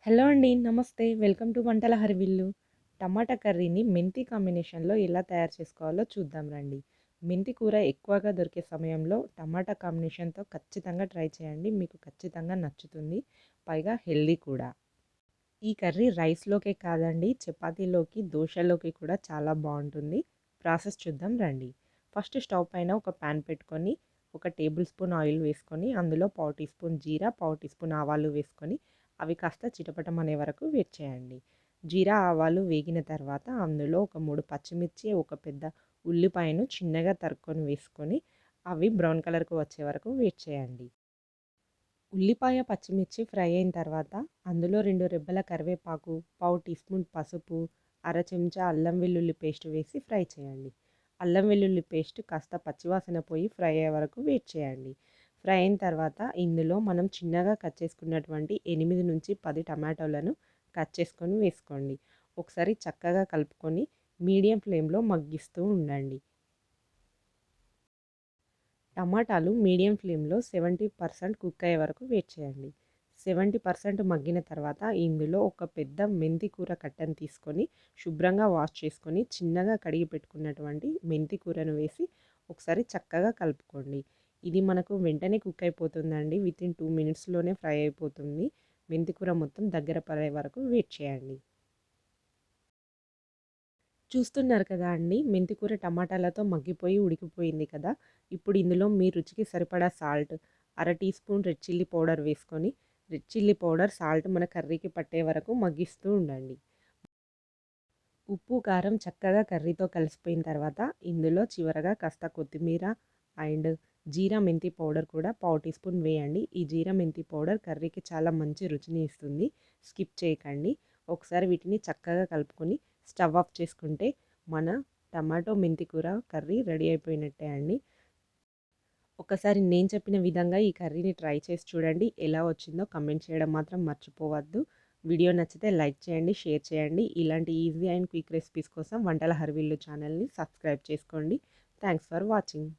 Hello అండి. నమస్తే. Welcome to వంటల హరివిల్లు. టమాటా కర్రీని మెంతి కాంబినేషన్‌లో ఎలా తయారు చేసుకోవాలో చూద్దాం రండి. మెంతి కూర ఎక్కువగా దొరికే సమయంలో టమాటా కాంబినేషన్‌తో ఖచ్చితంగా ట్రై చేయండి. మీకు ఖచ్చితంగా నచ్చుతుంది. పైగా హెల్తీ కూడా. ఈ కర్రీ రైస్‌లోకే కాదండి, చపాతీలోకి, దోసలోకి కూడా చాలా బావుంటుంది. ప్రాసెస్ చూద్దాం రండి. ఫస్ట్ స్టవ్ పైన ఒక పాన్ పెట్టుకొని, ఒక టేబుల్ స్పూన్ ఆయిల్ వేసుకొని, అందులో పావు టీ స్పూన్ జీరా, పావు టీ స్పూన్ ఆవాలు వేసుకొని, అవి కాస్త చిటపటమనే వరకు వేడి చేయండి. జీరా, ఆవాలు వేగిన తర్వాత అందులో ఒక 3 పచ్చిమిర్చి, ఒక పెద్ద ఉల్లిపాయను చిన్నగా తరుక్కొని వేసుకొని, అవి బ్రౌన్ కలర్‌కి వచ్చే వరకు వేడి చేయండి. ఉల్లిపాయ, పచ్చిమిర్చి ఫ్రై అయిన తర్వాత అందులో 2 రెబ్బల కరివేపాకు, పావు టీ స్పూన్ పసుపు, అర చెంచా అల్లం వెల్లుల్లి పేస్ట్ వేసి ఫ్రై చేయండి. అల్లం వెల్లుల్లి పేస్ట్ కాస్త పచ్చివాసన పోయి ఫ్రై అయ్యే వరకు వెయిట్ చేయండి. ఫ్రై అయిన తర్వాత ఇందులో మనం చిన్నగా కట్ చేసుకున్నటువంటి 8-10 టమాటోలను కట్ చేసుకొని వేసుకోండి. ఒకసారి చక్కగా కలుపుకొని మీడియం ఫ్లేమ్‌లో మగ్గిస్తూ ఉండండి. టమాటాలు మీడియం ఫ్లేమ్‌లో 70% కుక్ అయ్యే వరకు వెయిట్ చేయండి. 70% మగ్గిన తర్వాత ఇందులో ఒక పెద్ద మెంతి కూర కట్టని తీసుకొని శుభ్రంగా వాష్ చేసుకొని చిన్నగా కడిగి పెట్టుకున్నటువంటి మెంతి కూరను వేసి ఒకసారి చక్కగా కలుపుకోండి. ఇది మనకు వెంటనే కుక్ అయిపోతుందండి. వితిన్ 2 మినిట్స్‌లోనే ఫ్రై అయిపోతుంది. మెంతి కూర మొత్తం దగ్గర పడే వరకు వెయిట్ చేయండి. చూస్తున్నారు కదా అండి. మెంతికూర టమాటాలతో మగ్గిపోయి ఉడికిపోయింది కదా! ఇప్పుడు ఇందులో మీ రుచికి సరిపడా సాల్ట్, అర teaspoon red chilli powder వేసుకొని, రెడ్ చిల్లీ పౌడర్, సాల్ట్ మన కర్రీకి పట్టే వరకు మగ్గిస్తూ ఉండండి. ఉప్పు, కారం చక్కగా కర్రీతో కలిసిపోయిన తర్వాత ఇందులో చివరగా కాస్త కొత్తిమీర అండ్ జీరా మెంతి పౌడర్ కూడా పావు టీ స్పూన్ వేయండి. ఈ జీరా మెంతి పౌడర్ కర్రీకి చాలా మంచి రుచిని ఇస్తుంది. స్కిప్ చేయకండి. ఒకసారి వీటిని చక్కగా కలుపుకొని స్టవ్ ఆఫ్ చేసుకుంటే మన టమాటో మెంతి కూర కర్రీ రెడీ అయిపోయినట్టే అండి. ఒకసారి నేను చెప్పిన విధంగా ఈ కర్రీని ట్రై చేసి చూడండి. ఎలా వచ్చిందో కమెంట్ చేయడం మాత్రం మర్చిపోవద్దు. వీడియో నచ్చితే లైక్ చేయండి, షేర్ చేయండి. ఇలాంటి ఈజీ అండ్ క్విక్ రెసిపీస్ కోసం వంటల హర్విల్లు ఛానల్‌ని సబ్స్క్రైబ్ చేసుకోండి. Thanks for watching.